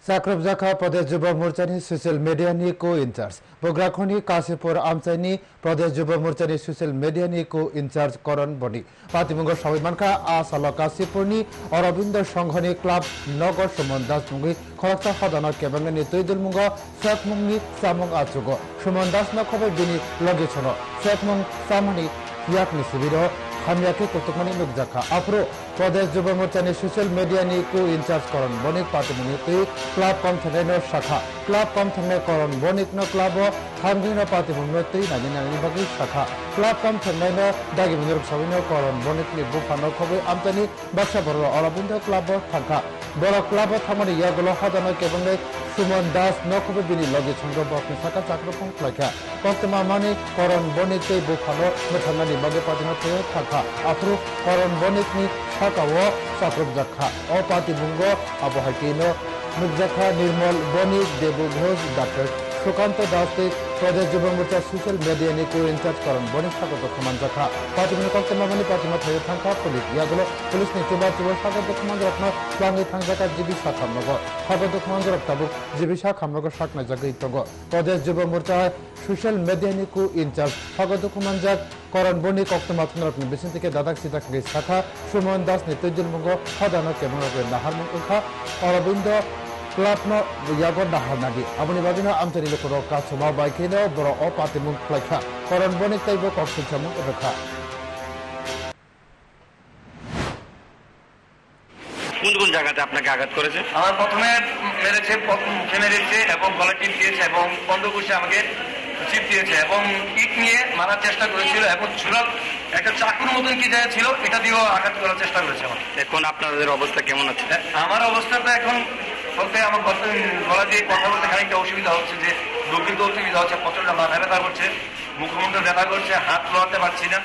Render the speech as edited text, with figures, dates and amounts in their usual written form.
Sakrab Zakha Pradesh Juba Morchani social media ni co-incharge. Bograkhoni Kasipur Amchaini Pradesh Juba Morchani social media ni co-incharge Koran Boni. Patimungo Shawimanka Asala Kasipurni Arabindo Shanghani Club Nogo Shumon Das Mungi Kolakta Hadana Kebangani Tuidul Mungo Sakmungi Samung Atsugo Shumon Das Nakobe Bini Logichono Sakmung Samani Yakni Sibido Hamyake Kotukmani Nukjaka Apro Pradesh Juba Morchani social media ni co-incharge Koran Boni Patimungi Club Komthangeno Shakha Club Komthangno Koran Bonik no Club Hamgino Patimungi Nani Bagi Shakha Club Komthangeno Dagi Munur Savino Koran Bonik ni Bufano Kobe Amtani Basha Boro Arabindo Club Thaka Boro Club Thamani Yagolo Hadano Kebangay Shumon Das Nokobe Bini Logi Chungro Bokni Saka Chakropong Plaka Koktama Mani Koran Bonik te Bufano Methangani Bagi Patino Teo Thaka Apru Koran Bonik ni Shaka Wo Sakrab Zakha O Patimungo Abu Hakino Nukjakha Nirmal Bonik Debu Ghosh Dr. Shukanto Daste Pradesh Juba Morcha social media ni co-incharge Koran Bonik Shaka Dokuman Zakha Patimungo Koktama Mani Patima Thayo Thangka Police Yagolo Police ni Tuba Shaka Dokuman Rakna Plangi Thangzaka Jibi Shaka Nogo Shaka Dokuman Raktabuk Jibi Shaka Nogo Shakna Jagi Togo Pradesh Juba Morcha social media ni co-incharge Shaka Dokuman Jak Koran Bonik Koktama Thunrakni Bisintike Dadak Sitak Ge Shaka Shumon Das ni Tujul Mungo Hadano Kemungo Nahar Mungka Arabindo Club no Yago Nahanadi Abuni Bagina Amtani Lokoro Kasuma Baikino Boro O Patimun Plaka Koran Bonik Taibo Koksuchamu Raka কোন জায়গাতে আপনাকে আঘাত করেছে? আমার প্রথমে মেরেছে, মুখে মেরেছে এবং গলা টিপ দিয়েছে এবং বন্ধ করছে আমাকে চিপ দিয়েছে এবং ইট নিয়ে মারার চেষ্টা করেছিল এবং ঝুলক একটা চাকুর মতন কি জায়গা ছিল এটা দিয়েও আঘাত করার চেষ্টা করেছে আমার। এখন আপনাদের অবস্থা কেমন আছে? আমার অবস্থাটা এখন বলতে আমার গলা দিয়ে কথা বলতে খানিকটা অসুবিধা হচ্ছে, যে গভীর অসুবিধা হচ্ছে, প্রচন্ড মাথা ব্যথা করছে, মুখমণ্ডল ব্যথা করছে, হাত লোয়াতে পারছি না।